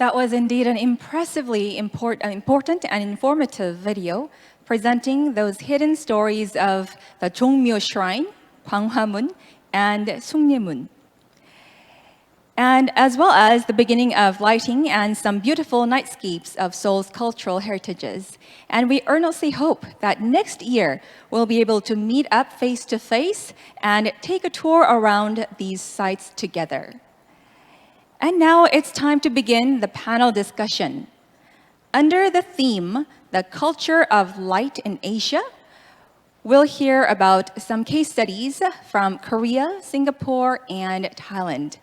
That was indeed an impressively important and informative video presenting those hidden stories of the Jongmyo Shrine, Gwanghwamun, and Sungniemun, and as well as the beginning of lighting and some beautiful nightscapes of Seoul's cultural heritages. And we earnestly hope that next year we'll be able to meet up face-to-face and take a tour around these sites together. And now it's time to begin the panel discussion. Under the theme, The Culture of Light in Asia, we'll hear about some case studies from Korea, Singapore, and Thailand.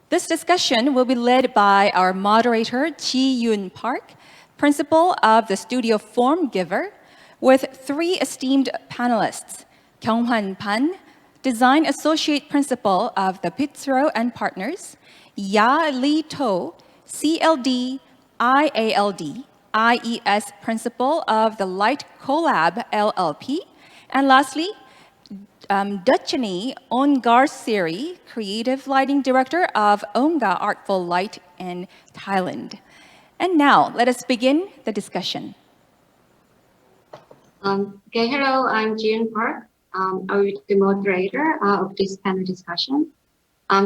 This discussion will be led by our moderator, Jeeyoun Park, principal of the studio Formgiver, with 3 esteemed panelists, Kyunghwan Pan, design associate principal of the bitzro and partners, Lee To, CLD, IALD, IES principal of the Light Collab LLP, and lastly, Dutchanee Ongarjsiri, creative lighting director of ONGA Artful Light in Thailand. And now, let us begin the discussion. Okay, hello, I'm Jeeyoun Park. I'm the moderator of this panel discussion.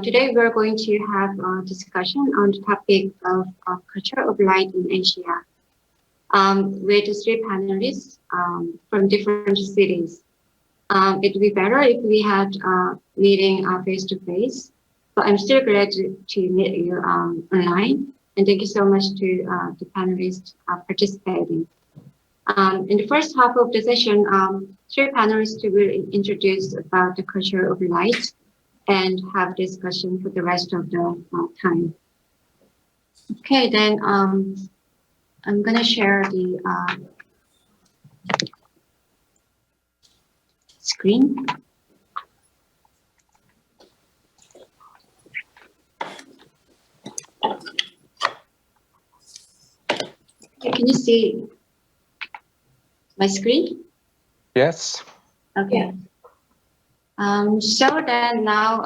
Today we're going to have a discussion on the topic of culture of light in Asia with 3 panelists from different cities. It would be better if we had a meeting face-to-face, but I'm still glad to meet you online. And thank you so much to the panelists participating. In the first half of the session, 3 panelists will introduce about the culture of light and have discussion for the rest of the time. Okay, then I'm gonna share the screen. Okay, can you see my screen? Yes. Okay. So then now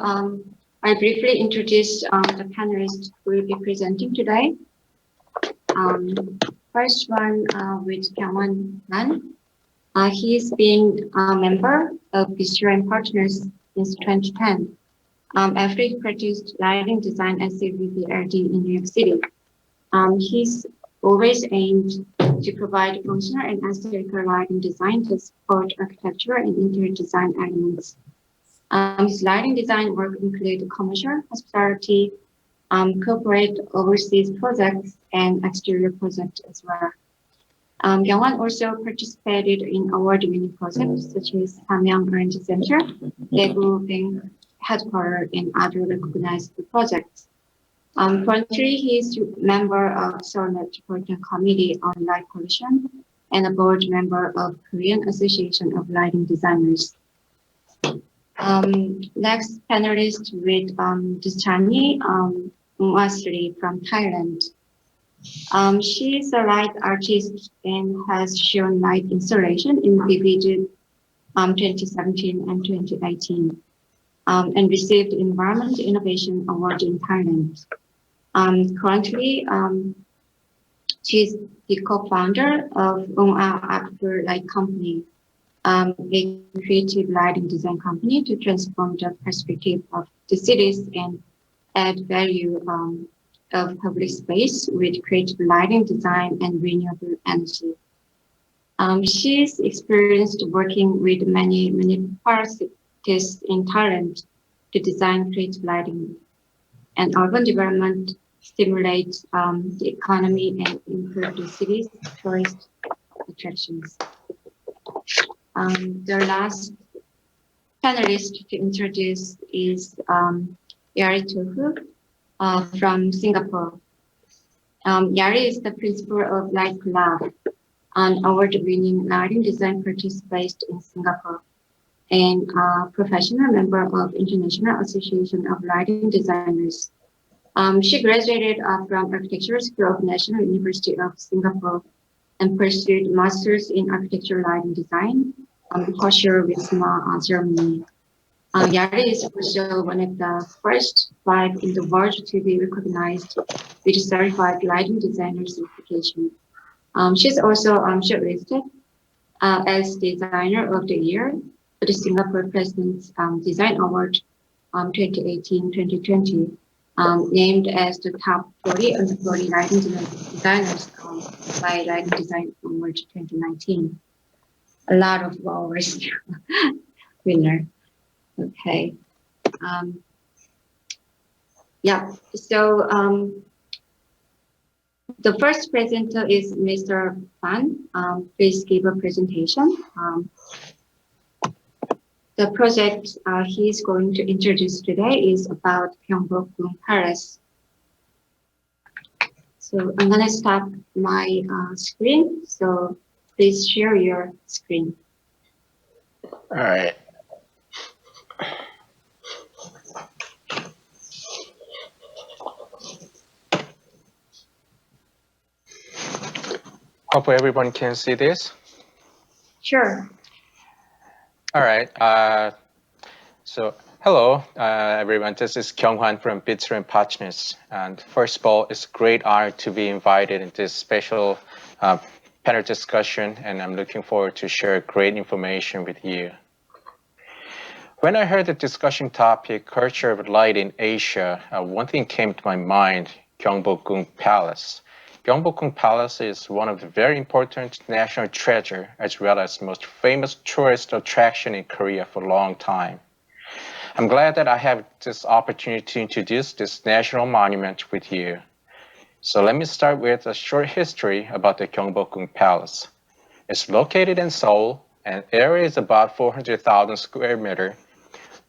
I briefly introduce the panelists who will be presenting today. First one with Kyunghwan Han. He's been a member of bitzro and partners since 2010. After he produced lighting design at CVBLD in New York City. He's always aimed to provide functional and aesthetical lighting design to support architecture and interior design elements. His lighting design work include commercial, hospitality, corporate overseas projects, and exterior projects as well. Kyunghwan also participated in award-winning projects such as Samyang R&D Center, Daegu Bank Headquarters, and other recognized projects. Currently, he is a member of Seoul Metropolitan Committee on Light Pollution and a board member of Korean Association of Lighting Designers. Next panelist with Dutchanee Ongarjsiri from Thailand. She is a light artist and has shown light installation in vivid 2017 and 2018 and received Environment Innovation Award in Thailand. Currently, she is the co-founder of ONGA Artful Light Company, a creative lighting design company to transform the perspective of the cities and add value of public space with creative lighting design and renewable energy. She's experienced working with many municipalities in Thailand to design creative lighting and urban development, stimulate the economy and improve the city's tourist attractions. The last panelist to introduce is Yari Tohu from Singapore. Yari is the principal of Light Collab, an award-winning lighting design practice based in Singapore, and a professional member of International Association of Lighting Designers. She graduated from Architecture School of National University of Singapore and pursued Masters in Architecture Lighting Design, Hochschule Wismar, Germany. Yari is also one of the first 5 in the world to be recognized with certified lighting designer certification. She's also shortlisted as Designer of the Year for the Singapore President's Design Award 2018-2020, named as the top 40 under 40 lighting designers by Lighting Design Award 2019. A lot of awards winner. Okay. Yeah. So the first presenter is Mr. Fan. Please give a presentation. The project he's going to introduce today is about Gyeongbokgung Palace. So I'm gonna stop my screen. So please share your screen. All right. Hopefully everyone can see this. Sure. All right. So hello, everyone. This is Kyunghwan from bitzro and Panelist. And first of all, it's a great honor to be invited in this special panel discussion, and I'm looking forward to share great information with you. When I heard the discussion topic, culture of light in Asia, one thing came to my mind, Gyeongbokgung Palace. Gyeongbokgung Palace is one of the very important national treasure as well as most famous tourist attraction in Korea for a long time. I'm glad that I have this opportunity to introduce this national monument with you. So let me start with a short history about the Gyeongbokgung Palace. It's located in Seoul and area is about 400,000 square meter,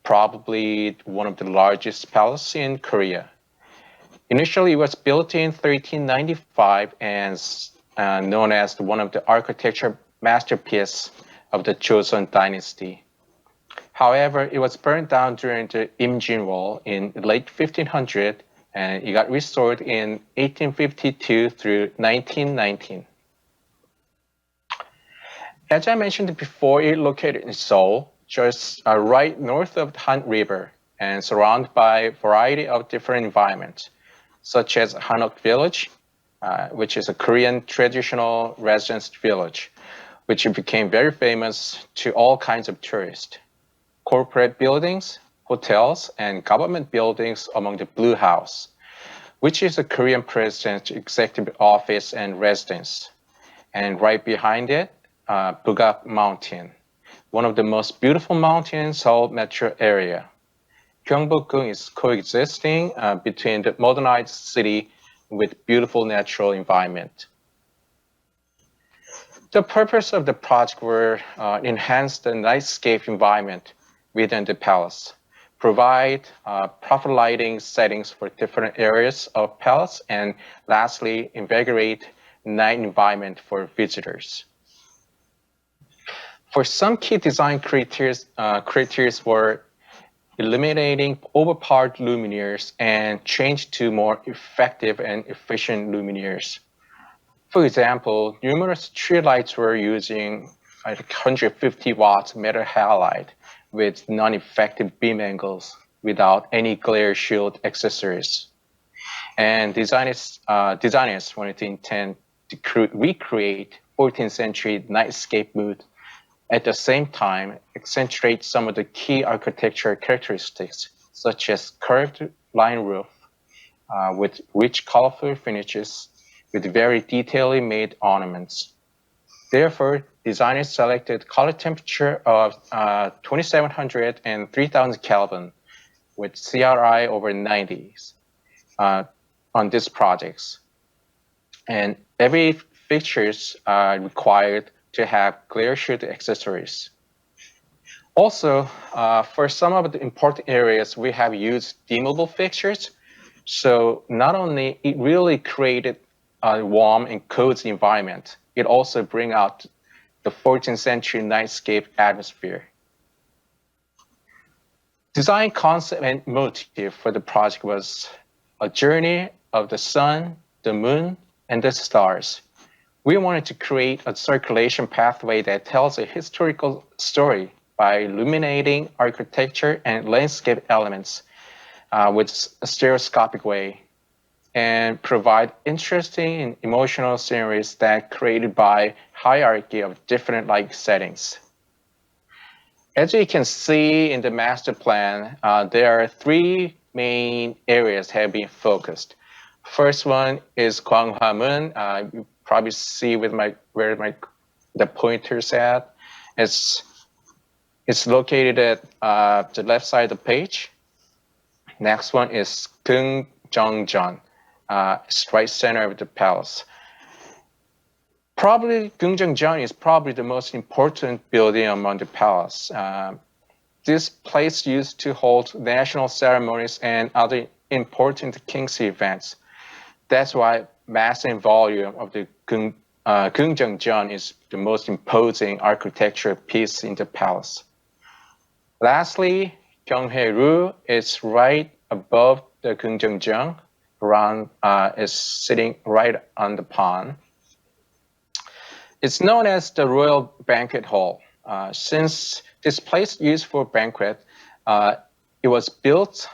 probably one of the largest palaces in Korea. Initially, it was built in 1395 and known as one of the architecture masterpieces of the Joseon dynasty. However, it was burned down during the Imjin War in late 1500, and it got restored in 1852 through 1919. As I mentioned before, it located in Seoul, just right north of the Han River, and surrounded by a variety of different environments, such as Hanok Village, which is a Korean traditional residence village, which became very famous to all kinds of tourists. Corporate buildings, hotels, and government buildings among the Blue House, which is a Korean president's executive office and residence. And right behind it, Bugak Mountain, one of the most beautiful mountains in Seoul metro area. Gyeongbokgung is coexisting between the modernized city with beautiful natural environment. The purpose of the project were enhance the nightscape environment within the palace, provide proper lighting settings for different areas of palace, and lastly, invigorate night environment for visitors. For some key design criteria were eliminating overpowered luminaires and change to more effective and efficient luminaires. For example, numerous street lights were using 150 watts metal halide with non-effective beam angles without any glare shield accessories. And designers wanted to intend to recreate 14th century nightscape mood, at the same time accentuate some of the key architectural characteristics, such as curved line roof with rich colorful finishes with very detailedly made ornaments. Therefore, designers selected color temperature of 2700 and 3000 Kelvin with CRI over 90s on these projects. And every fixtures are required to have glare shield accessories. Also, for some of the important areas, we have used dimmable fixtures. So not only it really created a warm and cozy environment, it also bring out the 14th century nightscape atmosphere. Design concept and motive for the project was a journey of the sun, the moon, and the stars. We wanted to create a circulation pathway that tells a historical story by illuminating architecture and landscape elements with a stereoscopic way, and provide interesting and emotional sceneries that created by hierarchy of different light settings. As you can see in the master plan, there are three main areas have been focused. First one is Gwanghwamun. You probably see with where the pointer's at. It's located at the left side of the page. Next one is Gyeongjeon. It's right center of the palace. Probably Gyeongjeon is probably the most important building among the palace. This place used to hold national ceremonies and other important king's events. That's why mass and volume of the Gyeongjeon is the most imposing architectural piece in the palace. Lastly, Gyeonghae-ru is right above the Gyeongjeon. Is sitting right on the pond. It's known as the Royal Banquet Hall. Since this place used for banquet, it was built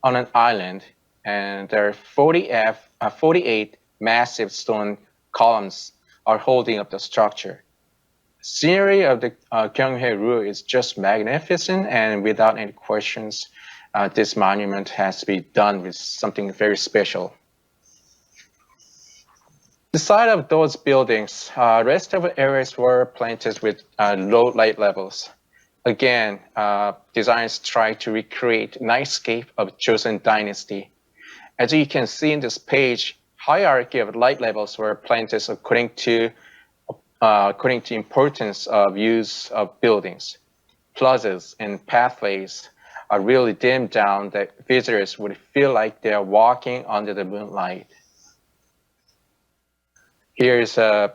on an island, and there are 48 massive stone columns are holding up the structure. Scenery of the Gyeonghae-ru is just magnificent, and without any questions, this monument has to be done with something very special. The side of those buildings, rest of the areas were planted with low light levels. Again, designers tried to recreate nightscape of Joseon Dynasty. As you can see in this page, hierarchy of light levels were planted according to importance of use of buildings. Plazas and pathways are really dimmed down that visitors would feel like they are walking under the moonlight. Here's a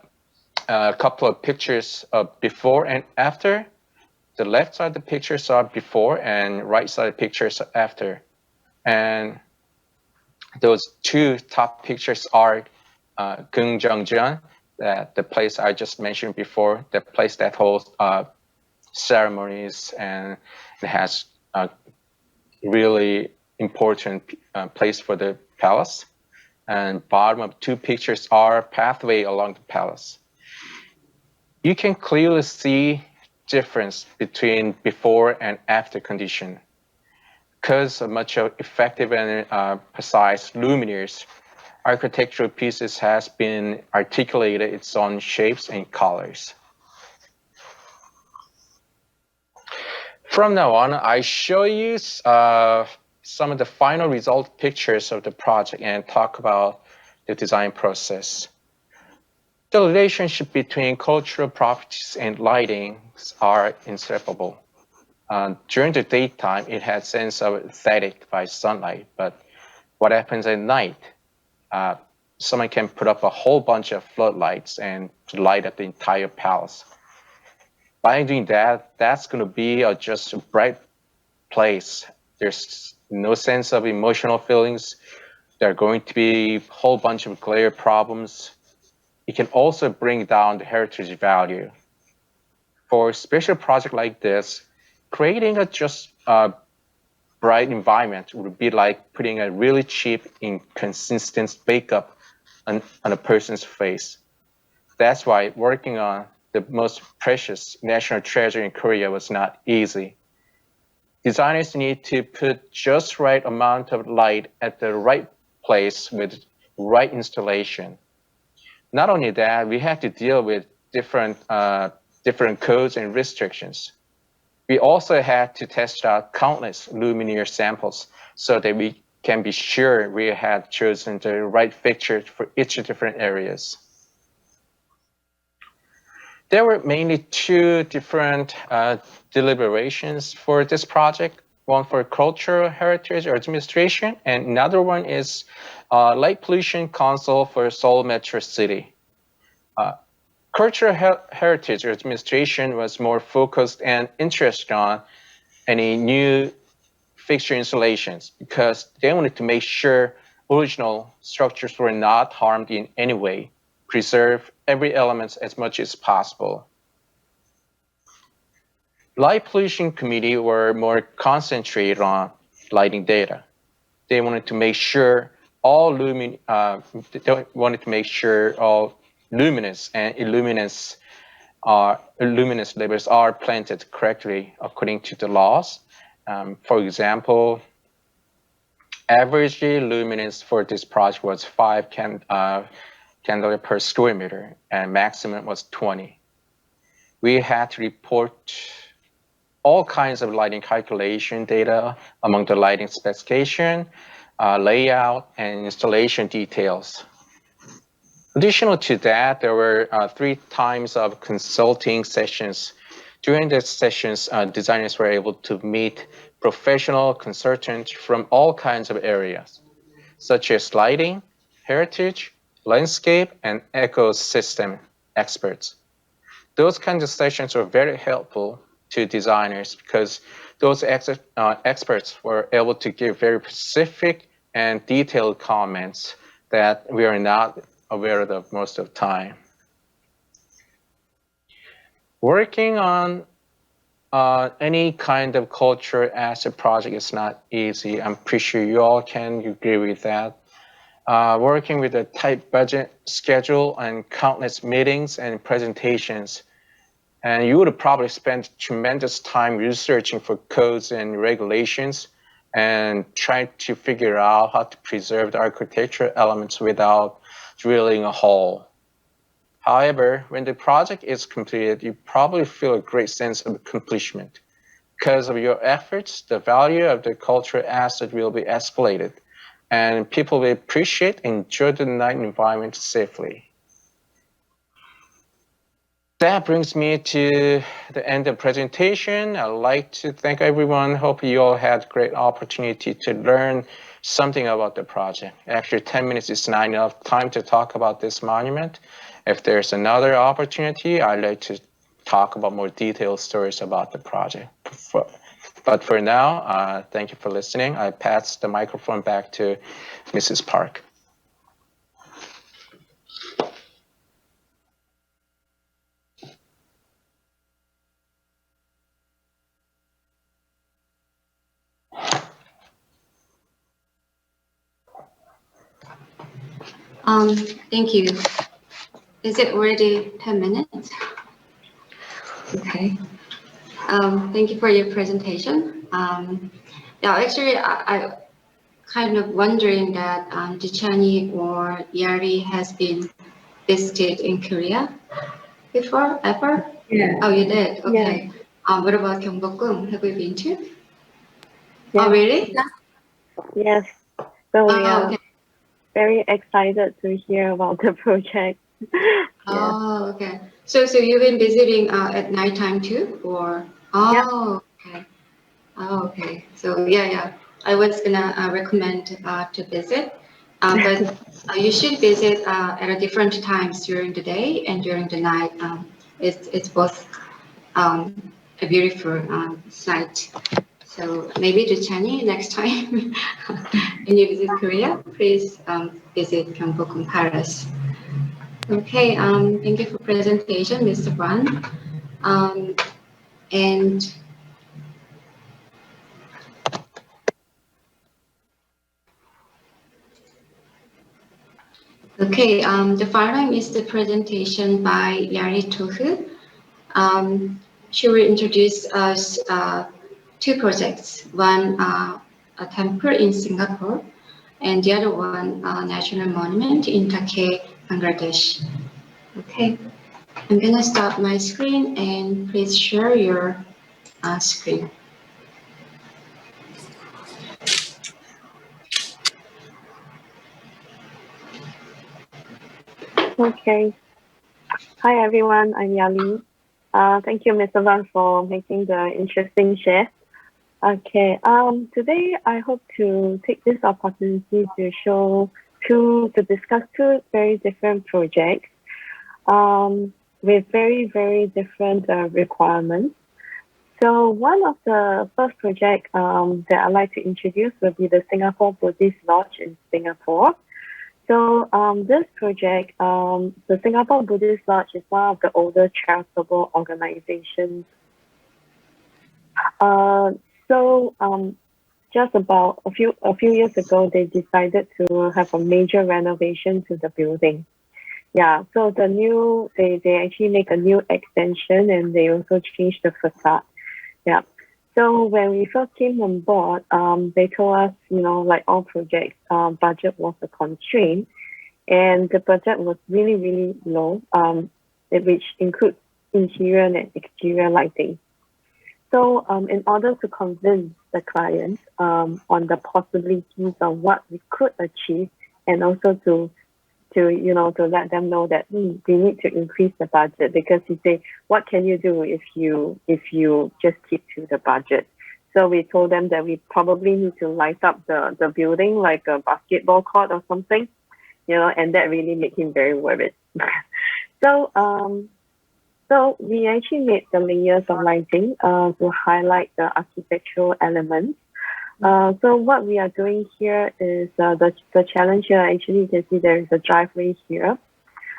couple of pictures of before and after. The left side of the pictures are before and right side of the pictures are after. And those two top pictures are Gyeongjeon, the place I just mentioned before, the place that holds ceremonies, and it has a really important place for the palace. And bottom of two pictures are pathway along the palace. You can clearly see difference between before and after condition. Because of much of effective and precise luminaires, architectural pieces has been articulated its own shapes and colors. From now on, I show you some of the final result pictures of the project and talk about the design process. The relationship between cultural properties and lighting are inseparable. During the daytime, it has sense of aesthetic by sunlight, but what happens at night? Someone can put up a whole bunch of floodlights and light up the entire palace. By doing that, that's going to be just a bright place. There's no sense of emotional feelings. There are going to be a whole bunch of glare problems. It can also bring down the heritage value. For a special project like this, creating a just bright environment would be like putting a really cheap, inconsistent makeup on a person's face. That's why working on the most precious national treasure in Korea was not easy. Designers need to put just right amount of light at the right place with right installation. Not only that, we have to deal with different codes and restrictions. We also had to test out countless luminaire samples so that we can be sure we had chosen the right fixture for each different areas. There were mainly two different deliberations for this project, one for cultural heritage administration, and another one is light pollution council for Seoul Metro City. Cultural heritage administration was more focused and interested on any new fixture installations because they wanted to make sure original structures were not harmed in any way, preserve every element as much as possible. Light pollution committee were more concentrated on lighting data. They wanted to make sure all luminous and illuminance labels are planted correctly according to the laws. For example, average luminance for this project was 5 candela per square meter, and maximum was 20. We had to report all kinds of lighting calculation data among the lighting specification, layout, and installation details. Additional to that, there were 3 times of consulting sessions. During the sessions, designers were able to meet professional consultants from all kinds of areas, such as lighting, heritage, landscape, and ecosystem experts. Those kinds of sessions were very helpful to designers because those experts were able to give very specific and detailed comments that we are not aware of most of the time. Working on any kind of culture asset project is not easy. I'm pretty sure you all can agree with that. Working with a tight budget schedule and countless meetings and presentations, and you would probably spend tremendous time researching for codes and regulations and trying to figure out how to preserve the architectural elements without drilling a hole. However, when the project is completed, you probably feel a great sense of accomplishment. Because of your efforts, the value of the cultural asset will be escalated, and people will appreciate and enjoy the night environment safely. That brings me to the end of the presentation. I'd like to thank everyone. Hope you all had a great opportunity to learn something about the project. Actually, 10 minutes is not enough time to talk about this monument. If there's another opportunity, I'd like to talk about more detailed stories about the project. But for now, thank you for listening. I pass the microphone back to Mrs. Park. Thank you. Is it already 10 minutes? Okay. Thank you for your presentation. Yeah, actually, I kind of wondering that Dutchanee or Yari has been visited in Korea before, ever? Yeah. Oh, you did? Okay. Yeah. What about Gyeongbokgung? Have you been to? Yeah. Oh, really? Yes. So we are okay. very excited to hear about the project. Yeah. Oh, okay. So you've been visiting at nighttime too, or? Oh, okay. Oh, okay. So yeah. I was gonna recommend to visit, but you should visit at a different times during the day and during the night. It's both a beautiful sight. So maybe Dutchanee next time when you visit Korea, please visit Gyeongbokgung Palace. Okay, thank you for presentation, Mr. Wan. And okay, the following is the presentation by Yari Tohu. She will introduce us 2 projects, one a temple in Singapore, and the other one a national monument in Dhaka, Bangladesh. Okay, I'm gonna stop my screen and please share your screen. Okay. Hi everyone, I'm Yali. Thank you, Mr. Van, for making the interesting share. Okay. Today I hope to take this opportunity to discuss 2 very different projects with very, very different requirements. So one of the first project that I'd like to introduce will be the Singapore Buddhist Lodge in Singapore. So this project, the Singapore Buddhist Lodge is one of the older charitable organizations Just about a few years ago, they decided to have a major renovation to the building. Yeah, so they actually make a new extension, and they also changed the facade. Yeah. So when we first came on board, they told us, like all projects, budget was a constraint, and the budget was really, really low, which includes interior and exterior lighting. So in order to convince the client on the possibilities of what we could achieve, and also to let them know that we need to increase the budget, because he say, what can you do if you just keep to the budget? So we told them that we probably need to light up the building like a basketball court or something, and that really made him very worried. So we actually made the layers of lighting to highlight the architectural elements. So what we are doing here is the challenge here. Actually, you can see there is a driveway here.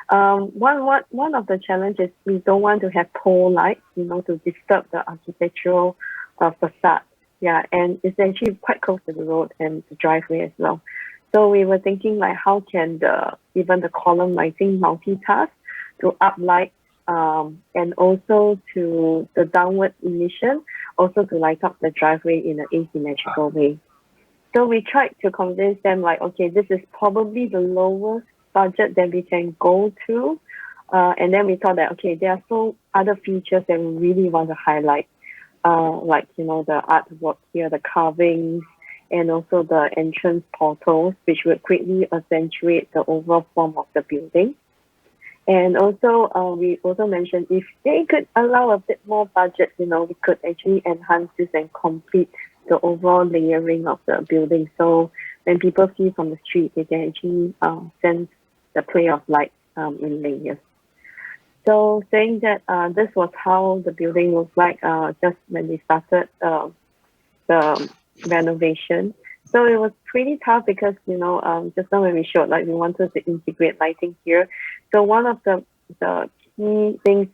One of the challenges, we don't want to have pole lights, to disturb the architectural facade. Yeah, and it's actually quite close to the road and the driveway as well. So we were thinking, like, how can even the column lighting multitask to uplight and also to the downward emission, also to light up the driveway in an asymmetrical way. So we tried to convince them, like, okay, this is probably the lowest budget that we can go to. And then we thought that, okay, there are so other features that we really want to highlight, like, the artwork here, the carvings, and also the entrance portals, which would greatly accentuate the overall form of the building. And also, we also mentioned if they could allow a bit more budget, we could actually enhance this and complete the overall layering of the building. So when people see from the street, they can actually sense the play of light in layers. So saying that this was how the building looked like just when we started the renovation. So it was pretty tough because, just now when we showed, like, we wanted to integrate lighting here. So one of the key things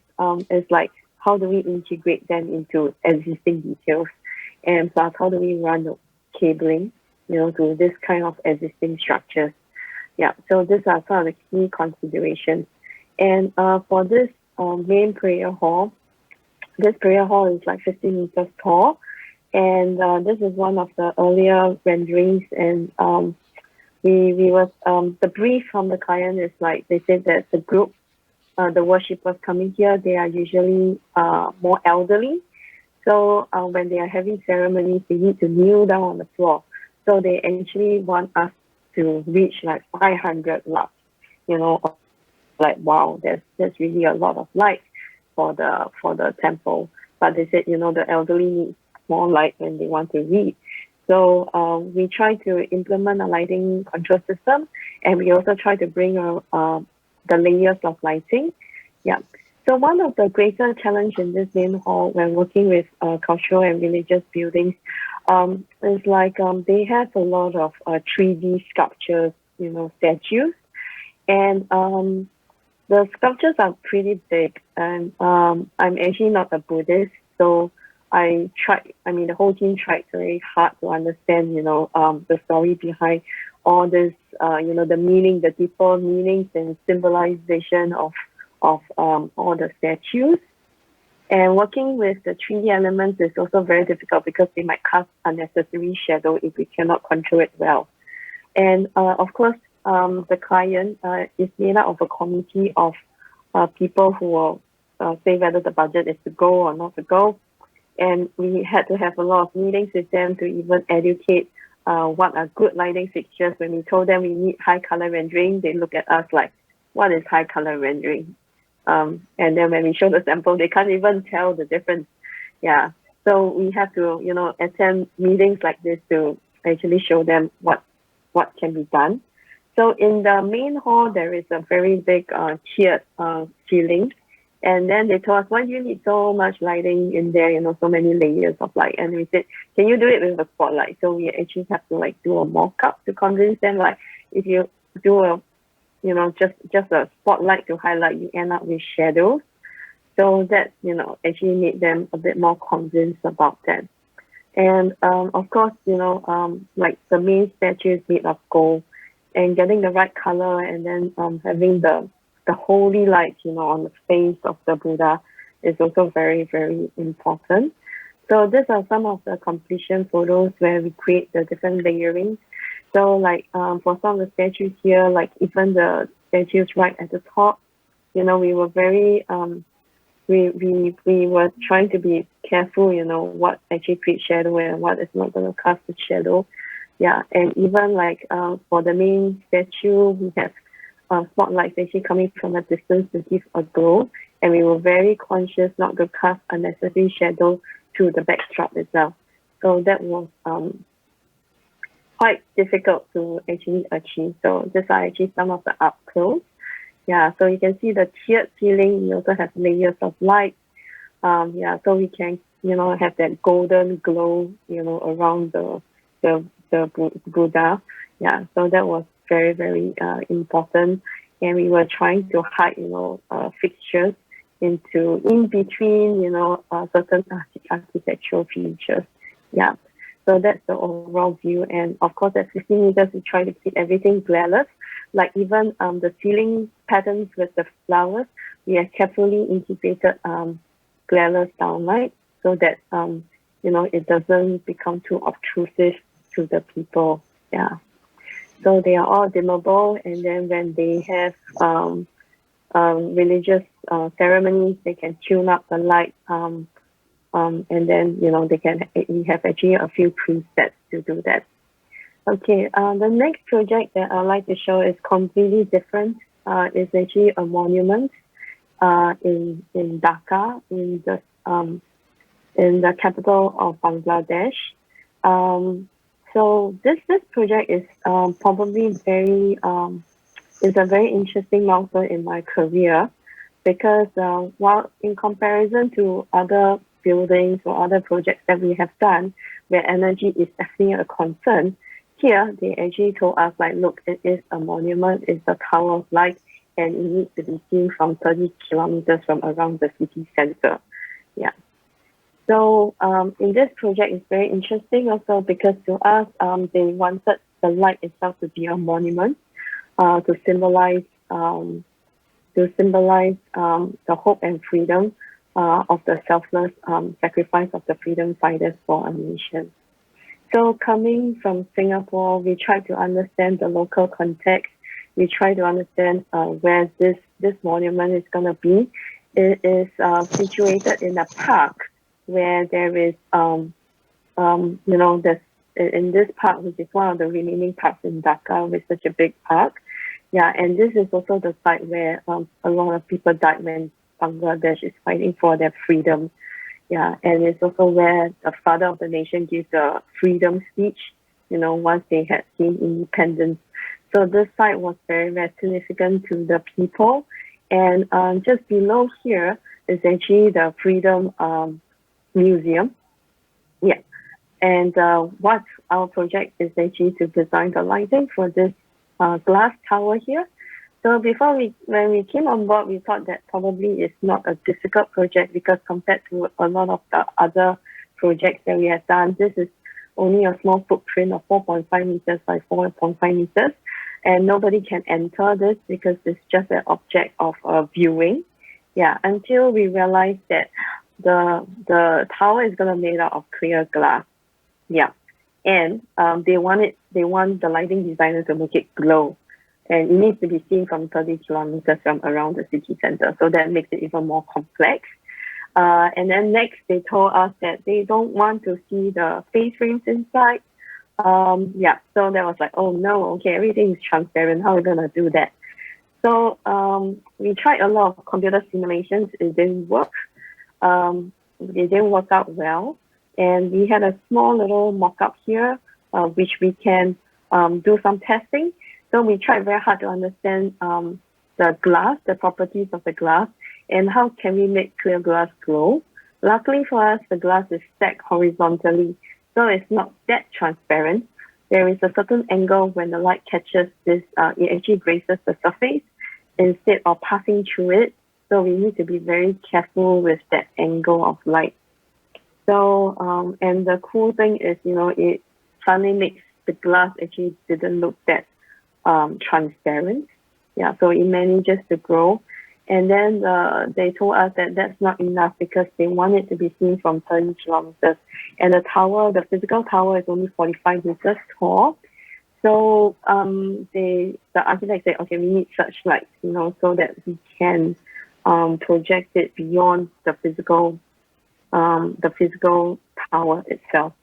is, like, how do we integrate them into existing details? And plus, how do we run the cabling, to this kind of existing structures? Yeah, so these are some of the key considerations. And for this main prayer hall, this prayer hall is like 50 meters tall. And this is one of the earlier renderings. And the brief from the client is, like, they said that the group, the worshippers coming here, they are usually more elderly. So when they are having ceremonies, they need to kneel down on the floor. So they actually want us to reach like 500 lux, like, wow, that's really a lot of light for the temple. But they said, the elderly need more light when they want to read. So we try to implement a lighting control system, and we also try to bring the layers of lighting. Yeah. So one of the greater challenge in this main hall when working with cultural and religious buildings is like they have a lot of 3D sculptures, statues, and the sculptures are pretty big. And I'm actually not a Buddhist, so the whole team tried very hard to understand, the story behind all this, the meaning, the deeper meanings and symbolization of all the statues. And working with the 3D elements is also very difficult because they might cast unnecessary shadow if we cannot control it well. And of course, the client is made up of a committee of people who will say whether the budget is to go or not to go. And we had to have a lot of meetings with them to even educate what are good lighting fixtures. When we told them we need high color rendering, they look at us like, what is high color rendering? And then when we show the sample, they can't even tell the difference. Yeah. So we have to, attend meetings like this to actually show them what can be done. So in the main hall, there is a very big tiered ceiling. And then they told us, why do you need so much lighting in there, so many layers of light? And we said, can you do it with a spotlight? So we actually have to do a mock-up to convince them, if you do a, just a spotlight to highlight, you end up with shadows. So that, actually made them a bit more convinced about that. And of course, like the main statue is made of gold, and getting the right color, and then having the holy light, on the face of the Buddha is also very, very important. So these are some of the completion photos where we create the different layering. So like for some of the statues here, like even the statues right at the top, we were very we were trying to be careful, what actually creates shadow and what is not going to cast the shadow. Yeah, and even like for the main statue, we have spotlights actually coming from a distance to give a glow, and we were very conscious not to cast unnecessary shadow to the backdrop itself. So that was quite difficult to actually achieve. So these are actually some of the up close. Yeah, so you can see the tiered ceiling. We also have layers of light. Yeah, so we can have that golden glow around the Buddha. Yeah, so that was very, very important. And we were trying to hide fixtures in between certain architectural features. Yeah, so that's the overall view. And of course at 15 meters we try to keep everything glare-less. Like even the ceiling patterns with the flowers, we have carefully integrated glare-less downlight so that it doesn't become too obtrusive to the people. Yeah, so they are all dimmable, and then when they have religious ceremonies, they can tune up the light, and then we have actually a few presets to do that. Okay, the next project that I'd like to show is completely different. It's actually a monument in Dhaka, in the capital of Bangladesh. So this project is probably is a very interesting milestone in my career, because while in comparison to other buildings or other projects that we have done where energy is definitely a concern, here they actually told us, like, look, it is a monument, it's a tower of light, and it needs to be seen from 30 kilometers from around the city center. Yeah. So in this project, it's very interesting also because to us, they wanted the light itself to be a monument to symbolize the hope and freedom of the selfless sacrifice of the freedom fighters for a nation. So coming from Singapore, we try to understand the local context. We try to understand where this monument is going to be. It is situated in a park where there is, in this park, which is one of the remaining parks in Dhaka, with such a big park. Yeah, and this is also the site where a lot of people died when Bangladesh is fighting for their freedom. Yeah, and it's also where the father of the nation gives a freedom speech, once they had gained independence. So this site was very, very significant to the people. And just below here is actually the Freedom Museum. Yeah, and what our project is actually to design the lighting for this glass tower here. So when we came on board, we thought that probably it's not a difficult project, because compared to a lot of the other projects that we have done, this is only a small footprint of 4.5 meters by 4.5 meters. And nobody can enter this because it's just an object of viewing. Yeah, until we realized that the tower is going to be made out of clear glass. Yeah, and they want the lighting designer to make it glow. And it needs to be seen from 30 kilometers from around the city center. So that makes it even more complex. And then next, they told us that they don't want to see the face frames inside. Yeah, so that was like, oh no, okay, everything is transparent. How are we going to do that? So we tried a lot of computer simulations. It didn't work. It didn't work out well. And we had a small little mock-up here, which we can do some testing. So we tried very hard to understand the glass, the properties of the glass, and how can we make clear glass glow. Luckily for us, the glass is stacked horizontally, so it's not that transparent. There is a certain angle when the light catches this, it actually grazes the surface instead of passing through it. So we need to be very careful with that angle of light. So, and the cool thing is, it suddenly makes the glass actually didn't look that transparent. Yeah, so it manages to grow. And then they told us that that's not enough because they want it to be seen from 30 kilometers. And the tower, the physical tower, is only 45 meters tall. So the architect said, okay, we need such lights, so that we can project it beyond the physical tower itself.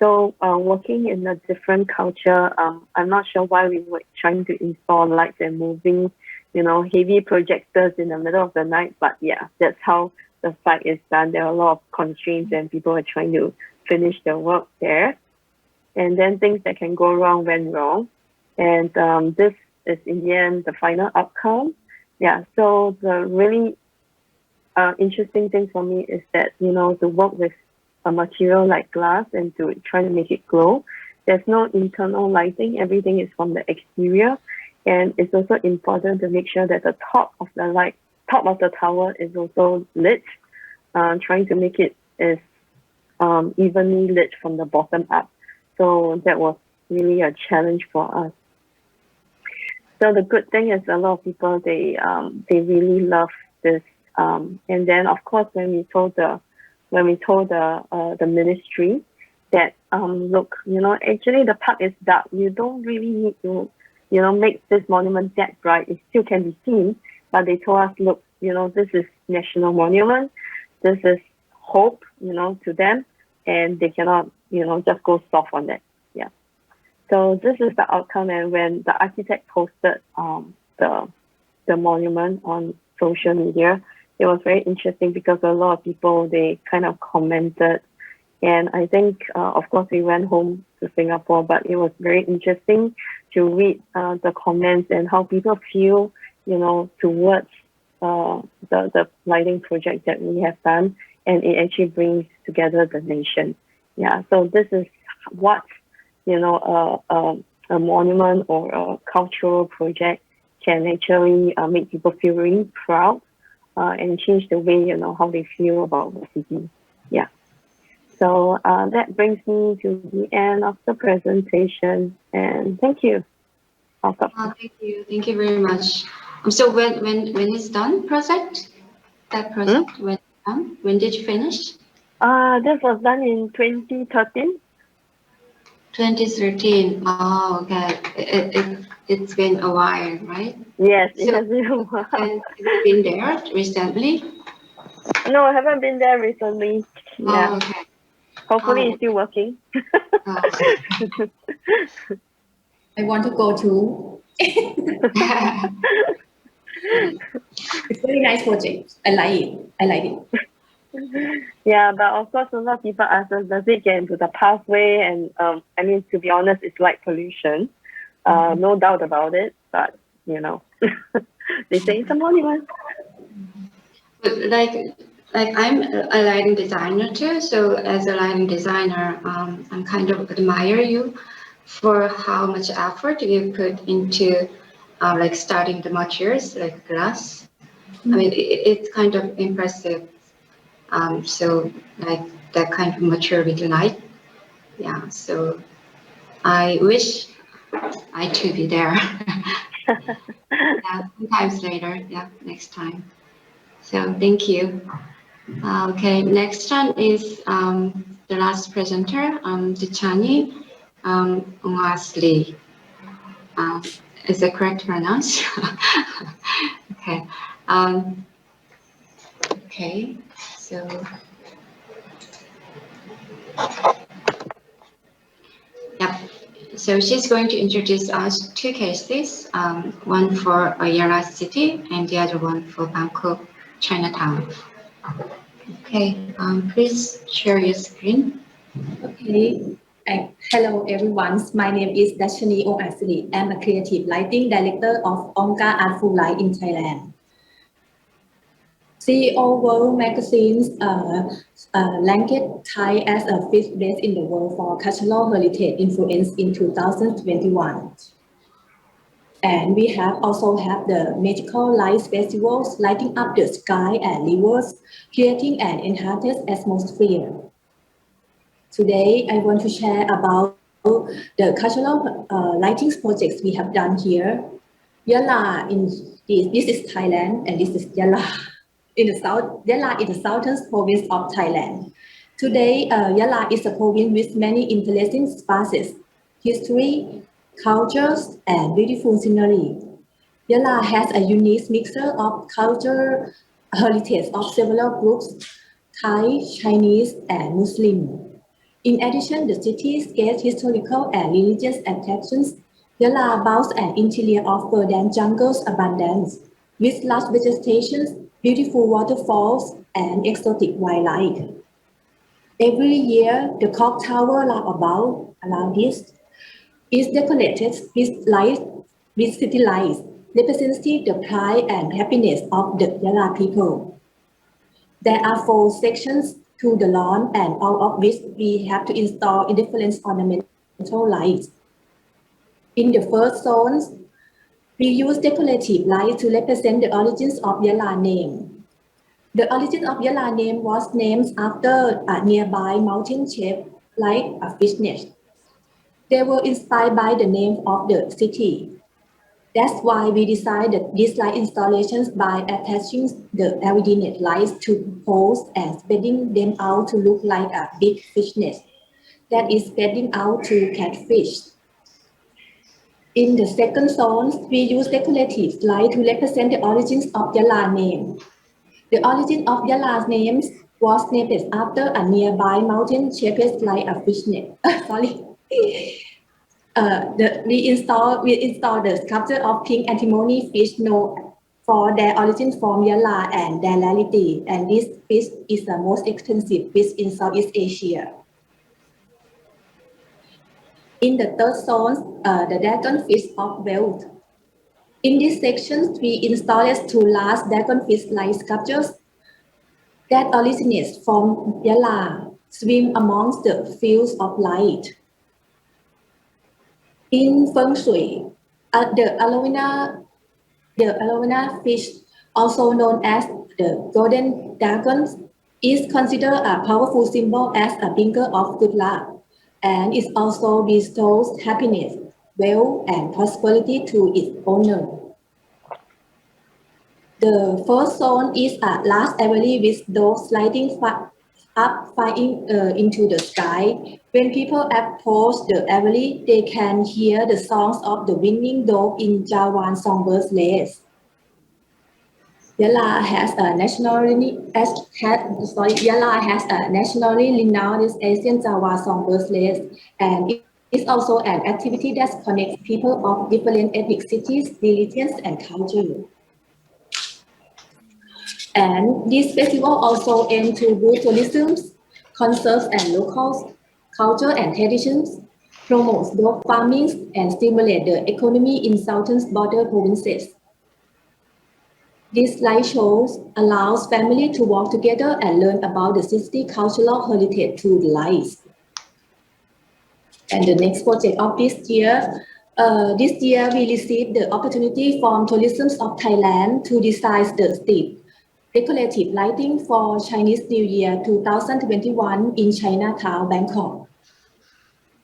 So working in a different culture, I'm not sure why we were trying to install lights and moving, heavy projectors in the middle of the night. But yeah, that's how the site is done. There are a lot of constraints and people are trying to finish their work there. And then things that can go wrong went wrong. And this is in the end the final outcome. Yeah, so the really interesting thing for me is that, to work with a material like glass and to try to make it glow. There's no internal lighting. Everything is from the exterior. And it's also important to make sure that the top of the tower is also lit, trying to make it as evenly lit from the bottom up. So that was really a challenge for us. So the good thing is a lot of people, they really love this. And then of course when we told the ministry that look, actually the park is dark. You don't really need to, make this monument that bright. It still can be seen. But they told us, look, this is national monument. This is hope, to them, and they cannot, just go soft on that. Yeah. So this is the outcome. And when the architect posted the monument on social media, it was very interesting because a lot of people, they kind of commented. And I think, of course, we went home to Singapore, but it was very interesting to read the comments and how people feel, towards the lighting project that we have done. And it actually brings together the nation. Yeah, so this is what, a monument or a cultural project can actually make people feel really proud. And change the way, how they feel about the city. Yeah. So that brings me to the end of the presentation. And thank you. Thank you. Thank you very much. So when is done project? That project, when done? When did you finish? This was done in 2013. 2013. Oh, okay. It's been a while, right? Yes, so, it has been a while. And have you been there recently? No, I haven't been there recently. Yeah. Oh, okay. Hopefully it's still working. I want to go too. It's very nice project. I like it. Yeah, but of course a lot of people ask us, does it get into the pathway? And to be honest, it's light pollution. No doubt about it. But they say it's a monument. But like I'm a lighting designer too. So as a lighting designer, I'm kind of admire you for how much effort you put into starting the materials like glass. I mean, it's kind of impressive. So like that kind of material with light. Yeah. So I wish I too be there. Yeah, sometimes later. Yeah, next time. So thank you. Okay, next one is the last presenter, Dutchanee, Ongarjsiri. Is that correct pronounce? Okay. Okay, so yeah. So she's going to introduce us two cases, one for Yara City and the other one for Bangkok Chinatown. Okay, please share your screen. Okay. Hello everyone. My name is Dutchanee Ongarjsiri. I'm a creative lighting director of ONGA Artful Light in Thailand. CEO World Magazine's ranked Thai as a fifth best in the world for cultural heritage influence in 2021. And we also have the magical light festivals lighting up the sky and rivers, creating an enhanced atmosphere. Today, I want to share about the cultural lighting projects we have done here. Yala this is Thailand, and this is Yala in the south. Yala is the southern province of Thailand. Today, Yala is a province with many interesting spaces, history, cultures, and beautiful scenery. Yala has a unique mixture of cultural heritage of several groups, Thai, Chinese, and Muslim. In addition, the city's historical and religious attractions, Yala boasts an interior of verdant jungles abundance, with lush vegetation, beautiful waterfalls, and exotic wildlife. Every year, the clock tower around this is decorated with city lights, representing the pride and happiness of the Yala people. There are 4 sections to the lawn, and all of which we have to install different ornamental lights. In the first zones, we use decorative lights to represent the origins of Yala name. The origin of Yala name was named after a nearby mountain shaped like a fishnet. They were inspired by the name of the city. That's why we designed these light installations by attaching the LED net lights to poles and spreading them out to look like a big fishnet that is spreading out to catch fish. In the second zone, we use decorative light to represent the origins of Yala name. The origin of Yala's name was named after a nearby mountain shaped like a fishnet. Sorry. We installed the sculpture of pink antimony fish known for their origin from Yala and their rarity. And this fish is the most expensive fish in Southeast Asia. In the third zone, the dragonfish of wealth. In this section, we installed 2 large dragonfish-like sculptures that originate from Yala, swim amongst the fields of light. In Feng Shui, the aloe vera fish, also known as the golden dragon, is considered a powerful symbol as a bringer of good luck, and it also bestows happiness, wealth, and prosperity to its owner. The first zone is a large aviary with doves lighting up flying into the sky. When people approach the aviary, they can hear the songs of the winging dove in Jeeyoun songbird race. Yala has a nationally renowned Asian Jawa songbird race, and it is also an activity that connects people of different ethnicities, religions, and cultures. And this festival also aims to boost tourism, conserve and local culture and traditions, promote dog farming, and stimulate the economy in southern border provinces. This light shows allows families to walk together and learn about the city's cultural heritage through the lights. And the next project of this year we received the opportunity from Tourism of Thailand to design the street decorative lighting for Chinese New Year 2021 in Chinatown, Bangkok.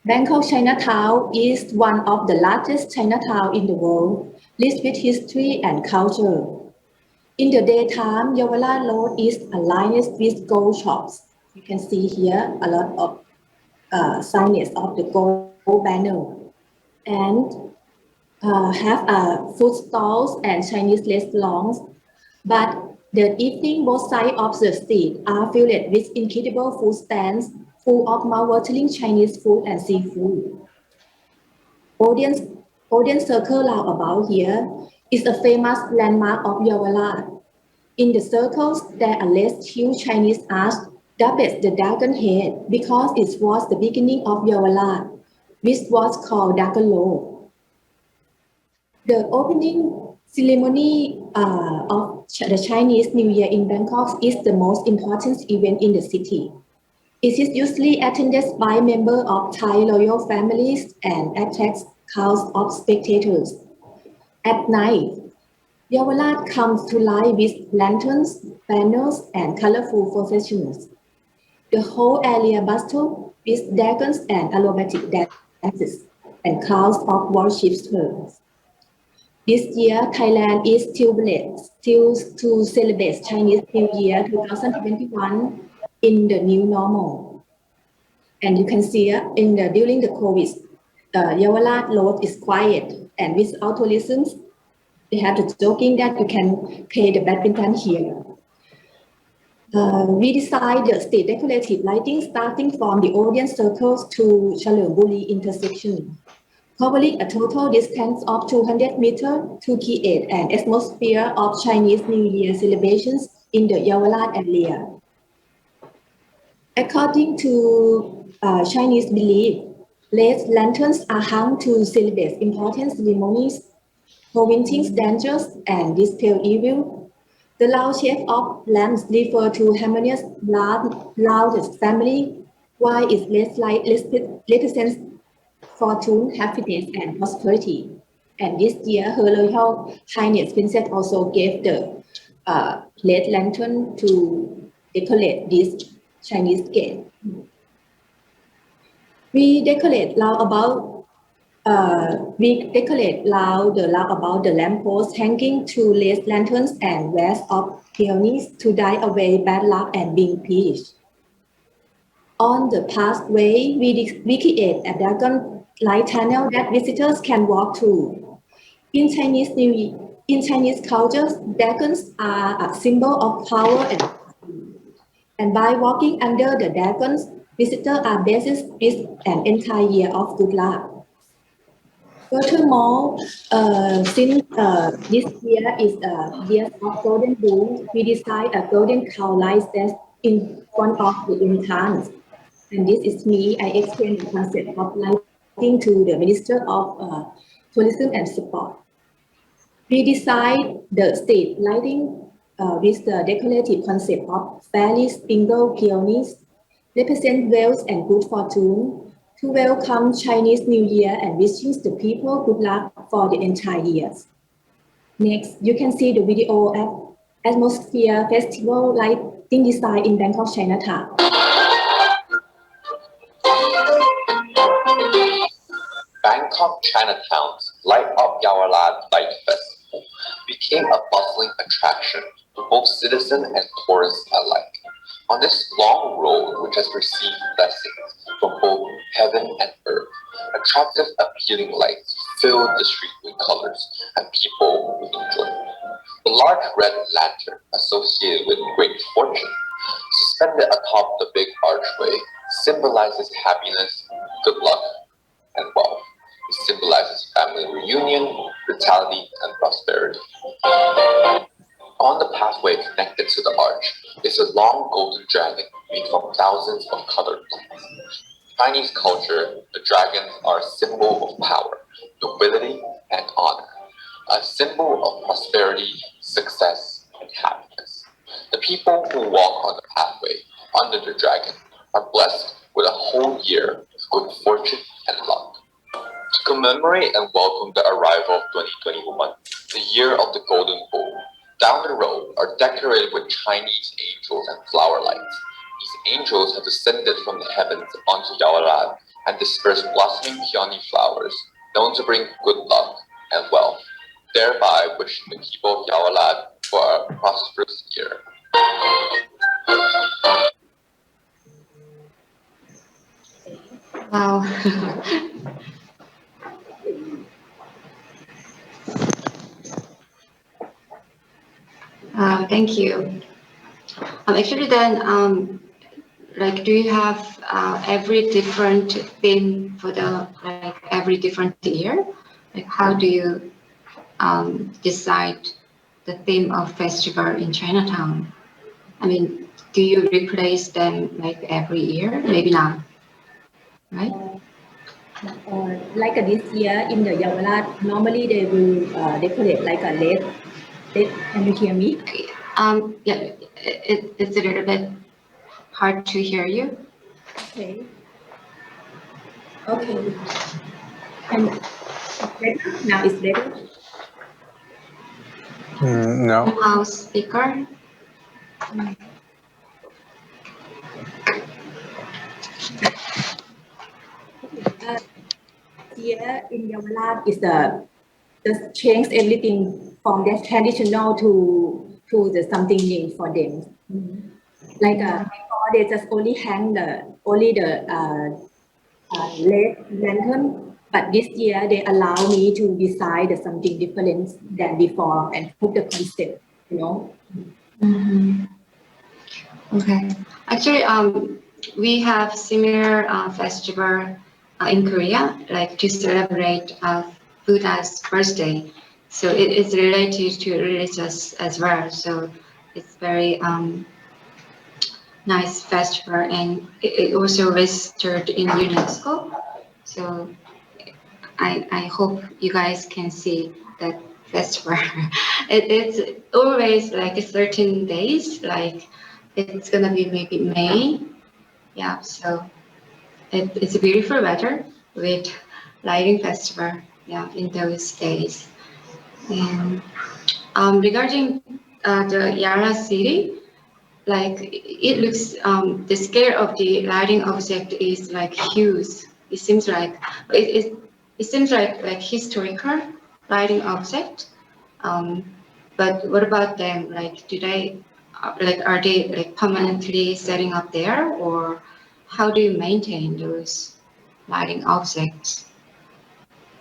Bangkok Chinatown is one of the largest Chinatown in the world, rich with history and culture. In the daytime, Yavala Road is aligned with gold shops. You can see here a lot of signage of the gold banner, and have food stalls and Chinese restaurants. But the evening, both sides of the street are filled with incredible food stands full of mouth-watering Chinese food and seafood. Odeon Circle roundabout here is a famous landmark of Yavala. In the circles, there are less huge Chinese arch depicts the dragon head because it was the beginning of Yavala, which was called Dragon Road. The opening ceremony of the Chinese New Year in Bangkok is the most important event in the city. It is usually attended by members of Thai royal families and attracts crowds of spectators. At night, Yawarat comes to life with lanterns, banners, and colorful processions. The whole area bustled with dragons and aerobatic dances and crowds of worshipers. This year, Thailand is still to celebrate Chinese New Year 2021 in the new normal. And you can see during the COVID, Yawarat road is quiet and without tourism, they have the joking that you can play the badminton here. We designed the state decorative lighting starting from the audience circles to Chalemburi intersection, covering a total distance of 200 meters to create an atmosphere of Chinese New Year celebrations in the Yawarat area. According to Chinese belief, red lanterns are hung to celebrate important ceremonies, preventing dangers and dispel evil. The loud shape of lamps refer to harmonious, loudest family, while its red light represents fortune, happiness, and prosperity. And this year, Her Royal Highness Princess also gave the red lantern to decorate this Chinese gate. We decorate loud about the lampposts hanging to red lanterns and wares of peonies to drive away bad luck and bring peace. On the pathway, we create a dragon light tunnel that visitors can walk through. In Chinese cultures, dragons are a symbol of power and by walking under the dragons, visitors are blessed with an entire year of good luck. Furthermore, since this year is a year of golden bull, we designed a golden cow light stand in front of the entrance. And this is me. I explain the concept of lighting to the Minister of Tourism and Sport. We designed the stage lighting with the decorative concept of fairy single peonies, represent wealth and good fortune, to welcome Chinese New Year and wishing the people good luck for the entire year. Next, you can see the video of Atmosphere Festival Lighting Design in Bangkok Chinatown. Bangkok Chinatown's Light Up Yawarat Light Festival became a bustling attraction for both citizens and tourists alike. On this long road, which has received blessings from both heaven and earth, attractive, appealing lights filled the street with colors, and people with enjoyment. The large red lantern, associated with great fortune, suspended atop the big archway, symbolizes happiness, good luck, and wealth. It symbolizes family reunion, vitality, and prosperity. On the pathway connected to the arch is a long golden dragon made from thousands of colored lights. In Chinese culture, the dragons are a symbol of power, nobility, and honor, a symbol of prosperity, success, and happiness. The people who walk on the pathway under the dragon are blessed with a whole year of good fortune and luck. To commemorate and welcome the arrival of 2021, the year of the Golden Bull, down the road are decorated with Chinese angels and flower lights. These angels have descended from the heavens onto Yawarat and dispersed blossoming peony flowers, known to bring good luck and wealth, thereby wishing the people of Yawarat for a prosperous year. Wow. Thank you. Actually, then, like, do you have every different theme for the every different year? Like, how do you decide the theme of festival in Chinatown? I mean, do you replace them like every year? Maybe not, right? Like this year in the Yawarat, normally they will decorate like a LED. Can you hear me? Yeah, it's a little bit hard to hear you. Okay. Okay. And better? Now it's better? No. House speaker. Here in Yamalad is just change everything from the traditional to the something new for them. Like before they just only hang the red lantern, but this year they allow me to design the something different than before and put the concept, you know. Okay. Actually, we have similar festival in Korea, like to celebrate Buddha's birthday. So it is related to religious as well. So it's very nice festival, and it also registered in UNESCO. So I hope you guys can see that festival. It's always like 13 days, like it's gonna be maybe May. Yeah, so it's a beautiful weather with lighting festival, yeah, in those days. And regarding the Yara city, like it looks, the scale of the lighting object is like huge. It seems like it seems like historical lighting object. But what about them? Like, do they like are they like permanently setting up there, or how do you maintain those lighting objects?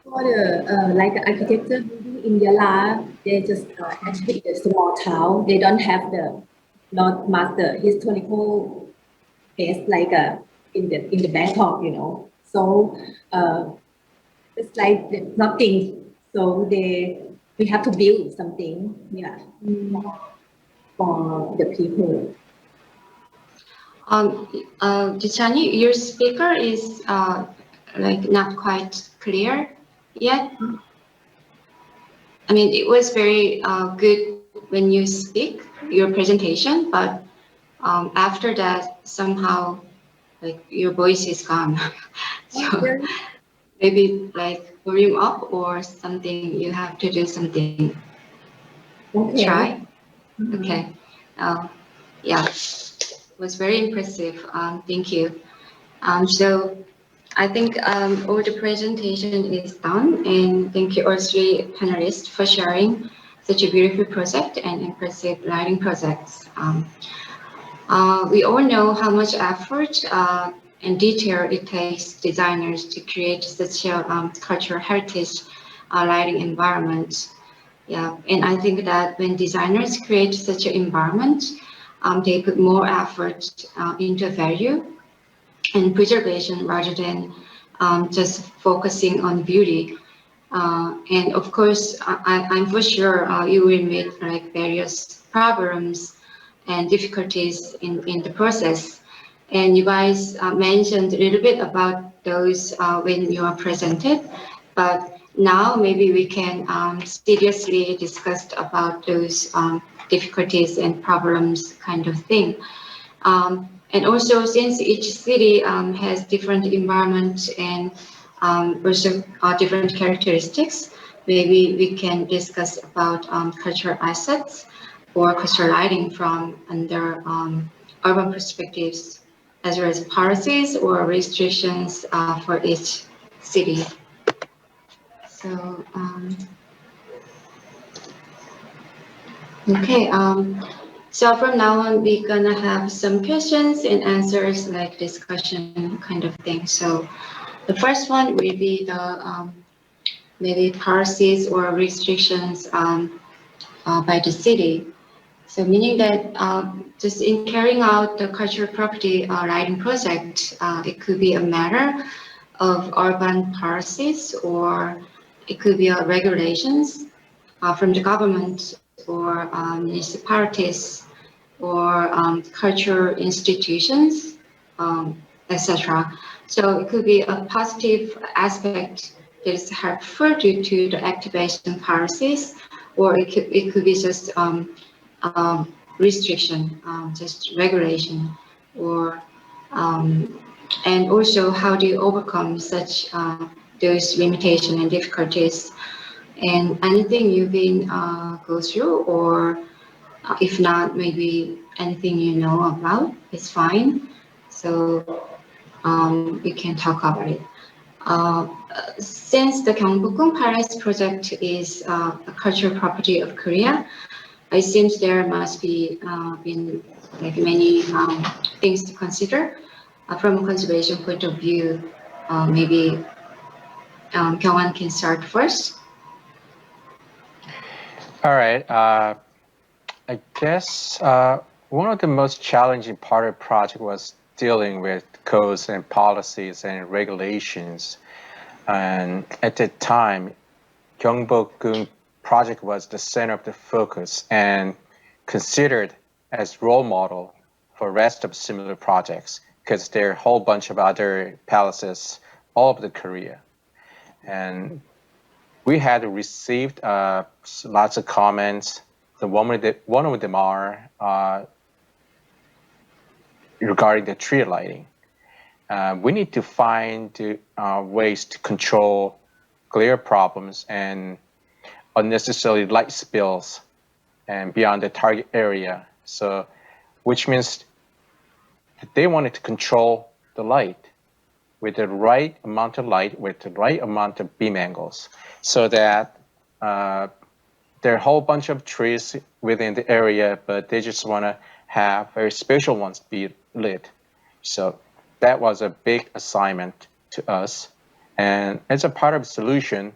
For the like the architecture building in Yala, they just actually a small town. They don't have the not much the historical place like in the Bangkok, you know. So it's like nothing. So we have to build something, yeah, for the people. Dutchanee, your speaker is like not quite clear yet. I mean, it was very good when you speak your presentation, but after that, somehow, like your voice is gone. So maybe like volume up or something. You have to do something. Okay. Try. Okay. Yeah, it was very impressive. Thank you. So I think all the presentation is done, and thank you all three panelists for sharing such a beautiful project and impressive lighting projects. We all know how much effort and detail it takes designers to create such a cultural heritage lighting environment. Yeah, and I think that when designers create such an environment, they put more effort into value and preservation rather than just focusing on beauty. And of course, I'm for sure you will meet like various problems and difficulties in the process. And you guys mentioned a little bit about those when you are presented, but now maybe we can seriously discuss about those difficulties and problems kind of thing. And also, since each city has different environment and also different characteristics, maybe we can discuss about cultural assets or cultural lighting from under urban perspectives, as well as policies or restrictions for each city. So, okay. So from now on, we're gonna have some questions and answers, like discussion kind of thing. So the first one will be the maybe policies or restrictions by the city. So meaning that just in carrying out the cultural property lighting project, it could be a matter of urban policies, or it could be regulations from the government or municipalities or cultural institutions, etc. So it could be a positive aspect that is helpful due to the activation policies, or it could be just restriction, just regulation, or and also how do you overcome such those limitations and difficulties. And anything you've been go through, or if not, maybe anything you know about, it's fine. So we can talk about it. Since the Gyeongbokgung Palace project is a cultural property of Korea, it seems there must be been like many things to consider from a conservation point of view. Maybe Kyunghwan can start first. All right. I guess one of the most challenging part of the project was dealing with codes and policies and regulations. And at that time, Gyeongbokgung project was the center of the focus and considered as role model for rest of similar projects, because there are a whole bunch of other palaces all over Korea. And we had received lots of comments. One of them are regarding the tree lighting. We need to find ways to control glare problems and unnecessary light spills and beyond the target area. So, which means that they wanted to control the light with the right amount of light, with the right amount of beam angles, so that there are a whole bunch of trees within the area, but they just want to have very special ones be lit. So that was a big assignment to us. And as a part of the solution,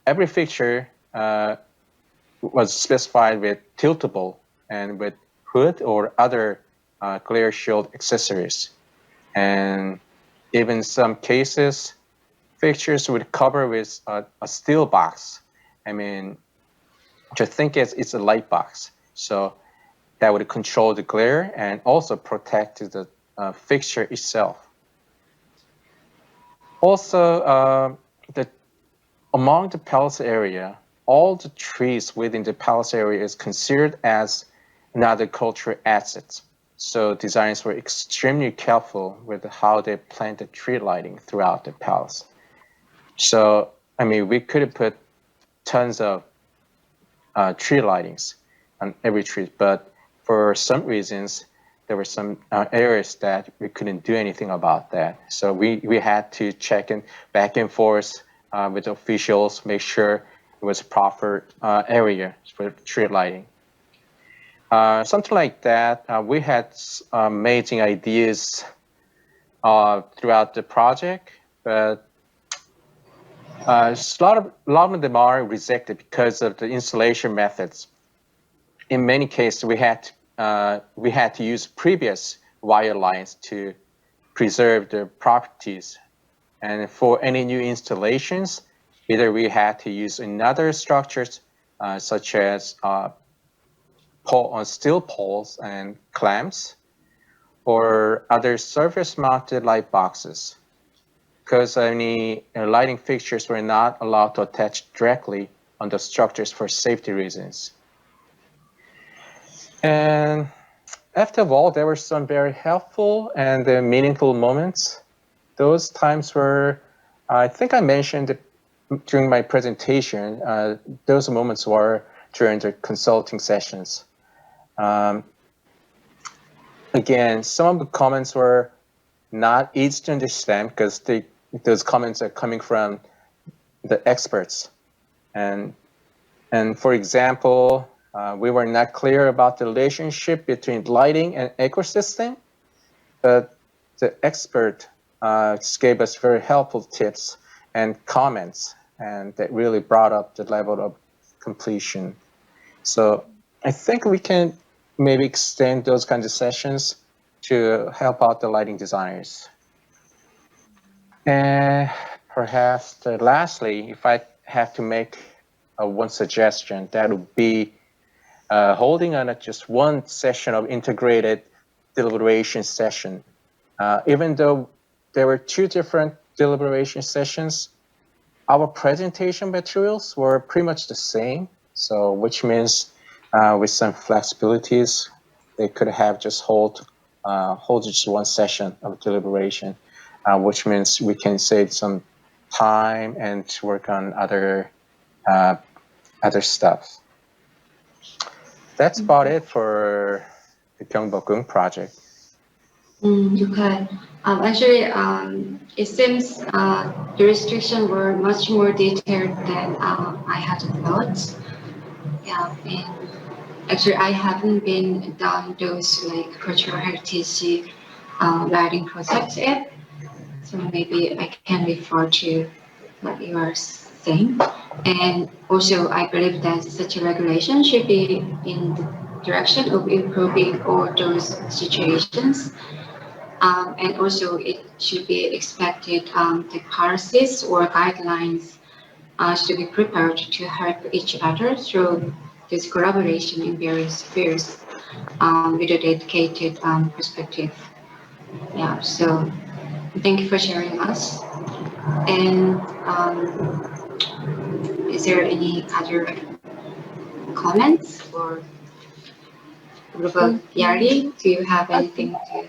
every fixture was specified with tiltable and with hood or other glare shield accessories. And even some cases, fixtures would cover with a steel box. I mean, just think it's a light box. So that would control the glare and also protect the fixture itself. Also, among the palace area, all the trees within the palace area is considered as another cultural asset. So designers were extremely careful with how they planned the tree lighting throughout the palace. So, I mean, we could have put tons of tree lightings on every tree, but for some reasons, there were some areas that we couldn't do anything about that. So we had to check in back and forth with officials, make sure it was a proper area for tree lighting. Something like that. We had amazing ideas throughout the project, but a lot of them are rejected because of the installation methods. In many cases, we had to use previous wire lines to preserve the properties. And for any new installations, either we had to use another structures such as steel poles and clamps, or other surface-mounted light boxes, because any lighting fixtures were not allowed to attach directly on the structures for safety reasons. And after all, there were some very helpful and meaningful moments. Those times were, I think I mentioned during my presentation, those moments were during the consulting sessions. Again, some of the comments were not easy to understand because those comments are coming from the experts. And for example, we were not clear about the relationship between lighting and ecosystem, but the expert just gave us very helpful tips and comments, and that really brought up the level of completion. So I think we can maybe extend those kinds of sessions to help out the lighting designers. And perhaps lastly, if I have to make one suggestion, that would be holding on just one session of integrated deliberation session. Even though there were two different deliberation sessions, our presentation materials were pretty much the same. So which means with some flexibilities, they could have just hold just one session of deliberation, which means we can save some time and work on other other stuff. That's about it for the Gyeongbokgung project. Okay. Actually, it seems the restrictions were much more detailed than I had thought. Yeah, and actually, I haven't been done those like cultural heritage writing projects yet. So maybe I can refer to what you are saying. And also, I believe that such a regulation should be in the direction of improving all those situations. And also, it should be expected the policies or guidelines should be prepared to help each other through this collaboration in various spheres with a dedicated perspective. Yeah, so thank you for sharing us. And is there any other comments or what about Yari? Do you have anything to?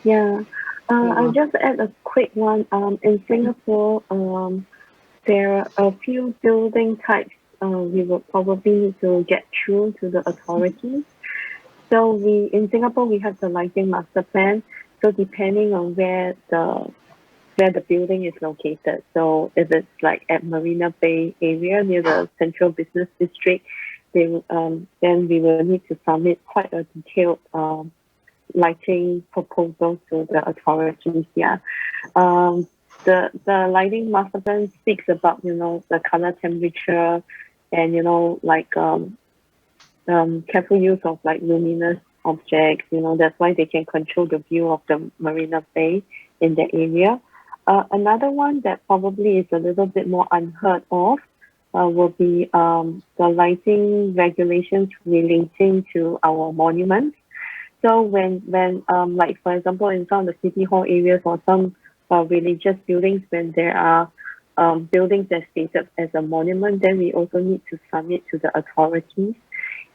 Yeah, I'll just add a quick one. In Singapore, there are a few building types we would probably need to get through to the authorities. So in Singapore, we have the lighting master plan. So depending on where the building is located. So if it's like at Marina Bay area near the Central Business District, then we will need to submit quite a detailed lighting proposal to the authorities. Yeah, the lighting master plan speaks about the color temperature and like careful use of like luminous objects. That's why they can control the view of the Marina Bay in that area. Another one that probably is a little bit more unheard of will be the lighting regulations relating to our monuments. So when like for example in some of the city hall areas or some religious buildings, when there are buildings that's stated as a monument, then we also need to submit to the authorities.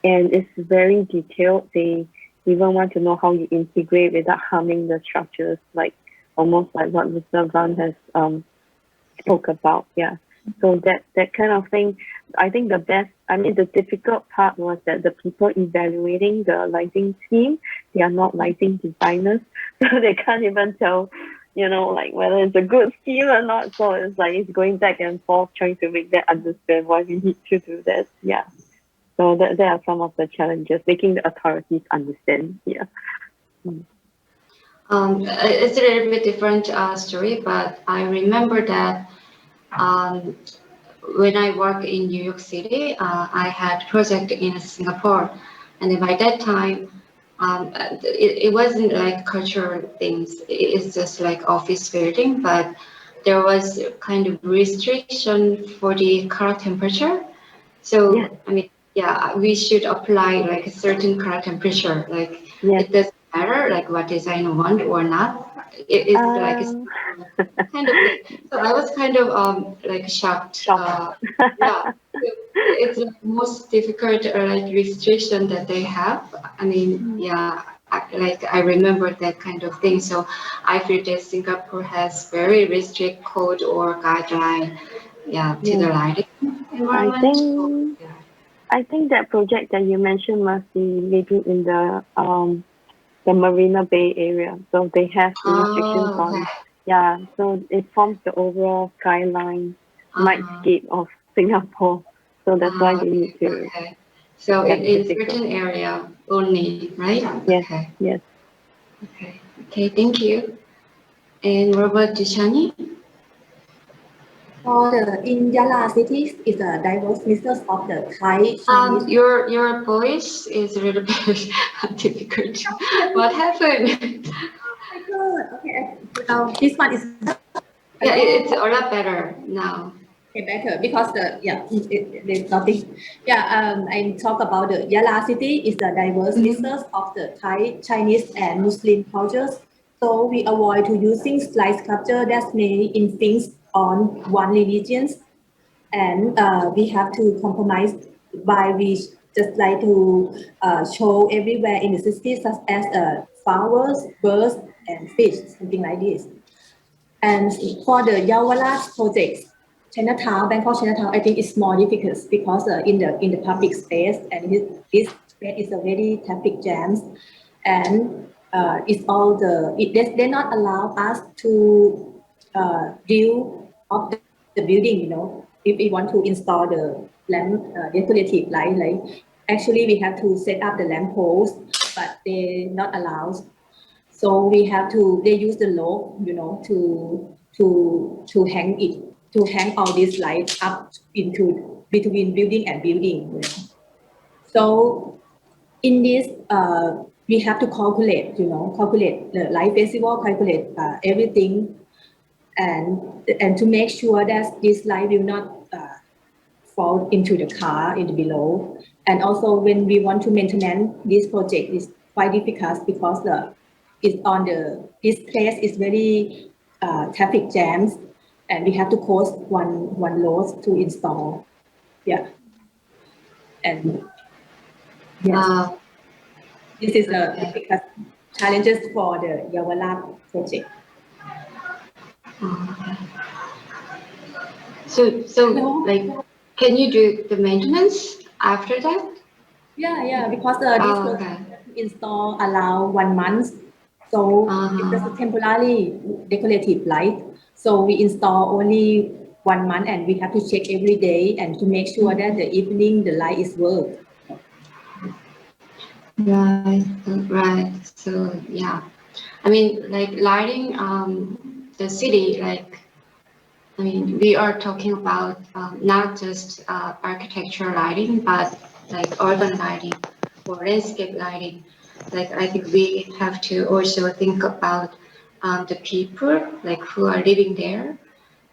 And it's very detailed. They even want to know how you integrate without harming the structures, like almost like what Mr. Van has spoke about. Yeah. So that kind of thing, I think the difficult part was that the people evaluating the lighting scheme, they are not lighting designers, so they can't even tell, like whether it's a good scheme or not. So it's like it's going back and forth trying to make them understand why we need to do that. Yeah. So there are some of the challenges, making the authorities understand. Yeah. It's a little bit different story, but I remember that when I worked in New York City, I had project in Singapore, and then by that time, it wasn't like cultural things. It's just like office building, but there was kind of restriction for the color temperature. So Yeah. I mean, yeah, we should apply like a certain color temperature. Like Yes. it doesn't matter like what design you want or not. It's like a kind of thing. So I was kind of like shocked. Yeah, it's the most difficult like restriction that they have. I mean, yeah, I remember that kind of thing. So I feel that Singapore has very restrict code or guideline, yeah, to the lighting environment. I think that project that you mentioned must be maybe in the Marina Bay area. So they have the restrictions on. Yeah, so it forms the overall skyline nightscape of Singapore. So that's why they need to. Okay. So in certain area only, right? Yes. Okay. Yes. Okay. Okay. Thank you. And what about Dutchanee? In Yala city is a diverse mixture of the Thai, Chinese. Your voice is a little bit difficult. What happened? Oh my God. Okay. This one is. Yeah, it's a lot better now. Okay, better because there's nothing. Yeah. I talk about the Yala city is a diverse mixture of the Thai, Chinese, and Muslim cultures. So we avoid to using slide sculpture that may infringe on one religion, and we have to compromise by we just like to show everywhere in the city, such as flowers, birds, and fish, something like this. And for the Yawarat project, Chinatown, Bangkok Chinatown, I think it's more difficult because in the public space, and this space is a very traffic jams, and it's all they not allow us to view of the building. You know, if we want to install the lamp decorative light, like actually we have to set up the lamp post, but they not allow. So we have to, they use the rope, you know, to hang it, to hang all these lights up into between building and building. You know. So in this, we have to calculate, you know, calculate the light festival, calculate everything, and to make sure that this light will not fall into the car in the below. And also when we want to maintain this project is quite difficult because this place is very traffic jams, and we have to close one road to install. Yeah. And yes, this is the difficult challenges for the Yawalat project. So like, can you do the maintenance after that? Yeah, because this project install allow 1 month. So it's just a temporary decorative light. So we install only 1 month, and we have to check every day and to make sure that the evening the light is work. Right. So yeah, I mean, like lighting the city, like, I mean, we are talking about not just architecture lighting, but like urban lighting or landscape lighting. Like, I think we have to also think about the people, like, who are living there.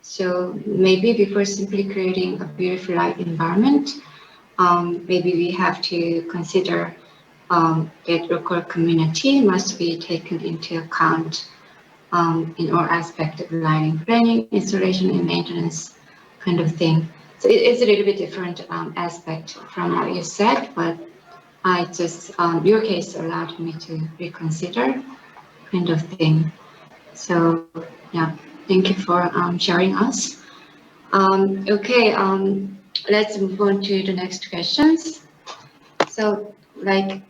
So maybe before simply creating a beautiful light environment, maybe we have to consider that local community must be taken into account in all aspects of lighting planning, installation, and maintenance kind of thing. So it's a little bit different aspect from what you said, but I just, your case allowed me to reconsider kind of thing. So yeah, thank you for sharing us. Okay, let's move on to the next questions. So like,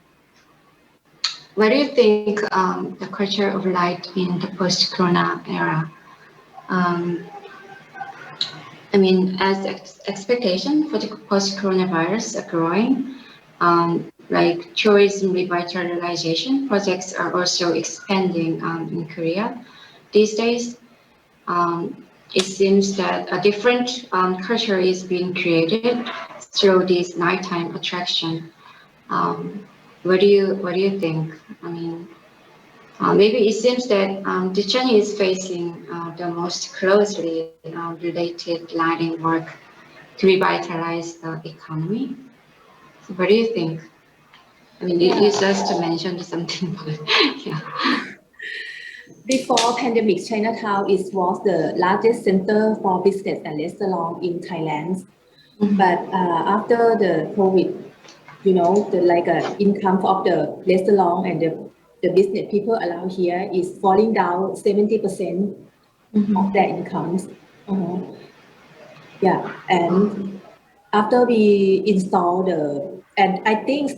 what do you think the culture of light in the post-corona era? I mean, as expectation for the post-coronavirus are growing, like tourism revitalization projects are also expanding in Korea these days. It seems that a different culture is being created through this nighttime attraction. What do you think? I mean, maybe it seems that Dutchanee is facing the most closely related lighting work to revitalize the economy. So what do you think? I mean, you just mentioned something, but yeah. Before pandemic, Chinatown was the largest center for business and restaurant in Thailand. But after the COVID, you know, the income of the restaurant and the business people around here is falling down 70% of their incomes. Yeah, and after we install and I think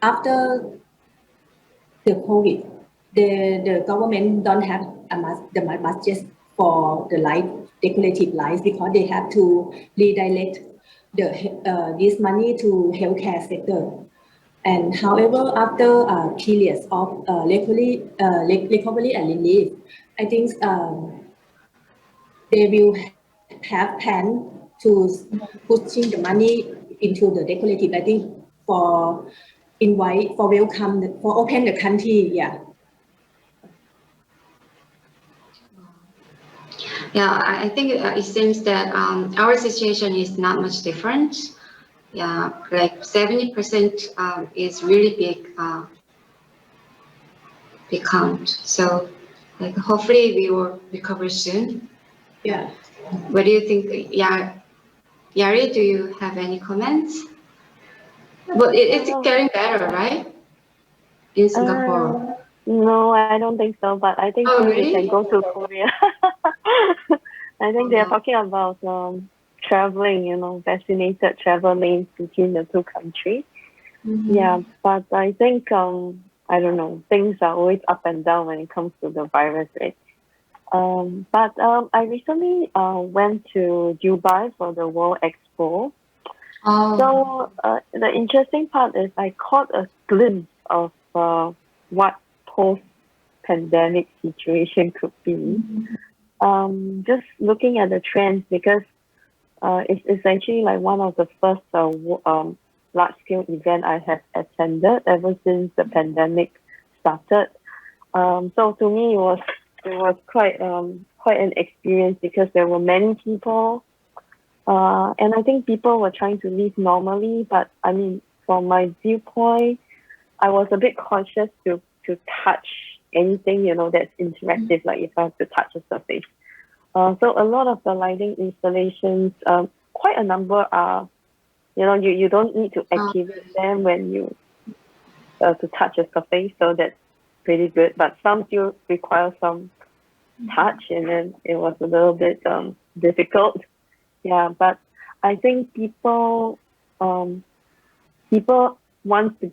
after the COVID, the government don't have the budget for the light, decorative lights, because they have to redirect this money to healthcare sector. And however, after periods of recovery and relief, I think they will have plan to pushing the money into the decorative lighting for welcome, for open the country. Yeah. Yeah, I think it seems that our situation is not much different. Yeah, like 70% is really big count. So like hopefully we will recover soon. Yeah. What do you think? Yeah, Yari, do you have any comments? But it's getting better, right? In Singapore. No, I don't think so. But I think Oh, soon we really? can go to Korea. I think they're talking about traveling, designated travel lanes between the two countries. Yeah, but I think, I don't know, things are always up and down when it comes to the virus, right? But I recently went to Dubai for the World Expo. So the interesting part is I caught a glimpse of what post-pandemic situation could be. Just looking at the trends, because it's actually like one of the first large-scale event I have attended ever since the pandemic started. So to me, it was quite an experience because there were many people. And I think people were trying to live normally, but I mean, from my viewpoint, I was a bit cautious to touch anything, that's interactive, like if I have to touch a surface. So a lot of the lighting installations, quite a number are, you don't need to activate them when you to touch a surface, so that's pretty good. But some still require some touch, and then it was a little bit difficult. Yeah, but I think people want to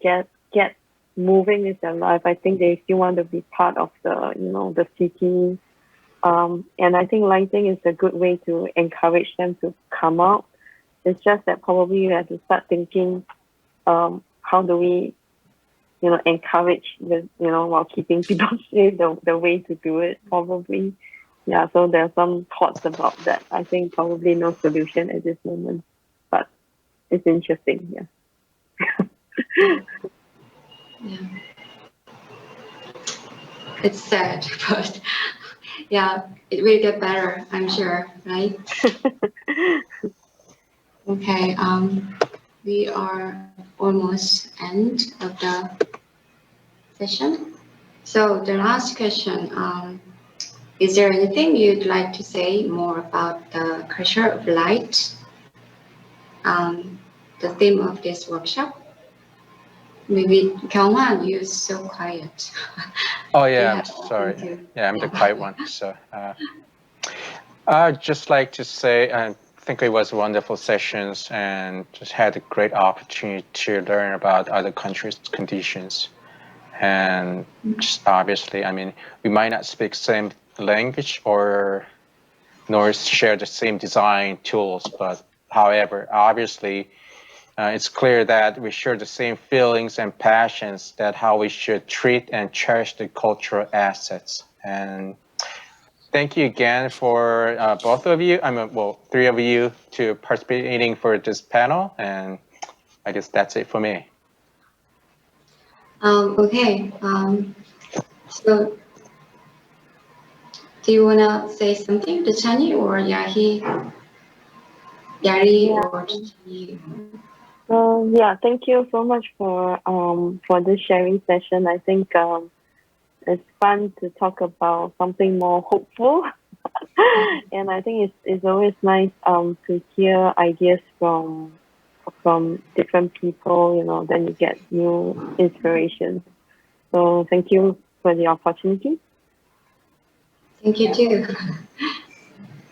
get moving with their life. I think they still want to be part of the city. And I think lighting is a good way to encourage them to come out. It's just that probably you have to start thinking, how do we, encourage while keeping people safe, the way to do it probably. Yeah, so there are some thoughts about that. I think probably no solution at this moment, but it's interesting. Yeah. Yeah. It's sad, but yeah, it will get better, I'm sure, right? Okay, we are almost end of the session. So the last question, is there anything you'd like to say more about the culture of light, the theme of this workshop? Maybe Kyunghwan, you're so quiet. Oh yeah, I'm sorry. Yeah, I'm the quiet one. So I'd just like to say I think it was wonderful sessions and just had a great opportunity to learn about other countries' conditions. And just obviously, I mean, we might not speak same language nor share the same design tools, but however, obviously, it's clear that we share the same feelings and passions that how we should treat and cherish the cultural assets. And thank you again for both of you, three of you, to participating for this panel. And I guess that's it for me. Okay, so do you want to say something, Dutchanee or Yari or Dutchanee? Yeah, thank you so much for this sharing session. I think it's fun to talk about something more hopeful, and I think it's always nice to hear ideas from different people. Then you get new inspiration. So thank you for the opportunity. Thank you too.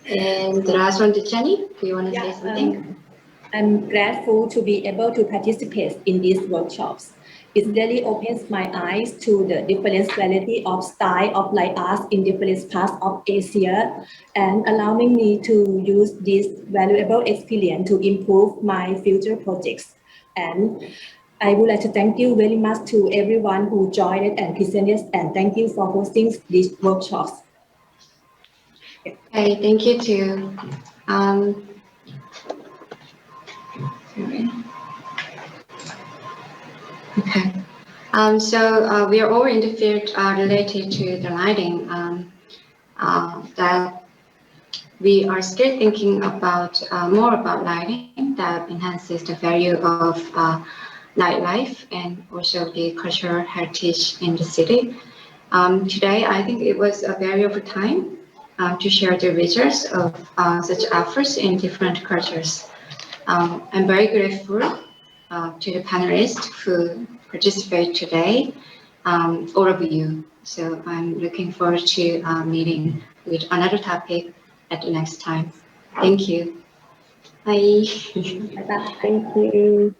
And the last one, Dutchanee, do you want to say something? I'm grateful to be able to participate in these workshops. It really opens my eyes to the different variety of style of light arts in different parts of Asia and allowing me to use this valuable experience to improve my future projects. And I would like to thank you very much to everyone who joined and presented, and thank you for hosting these workshops. Okay, thank you too. Okay. So we are all in the field related to the lighting. That we are still thinking about more about lighting that enhances the value of nightlife and also the cultural heritage in the city. Today, I think it was a valuable time to share the results of such efforts in different cultures. I'm very grateful to the panelists who participate today, all of you. So I'm looking forward to meeting with another topic at the next time. Thank you. Bye. Bye bye. Thank you.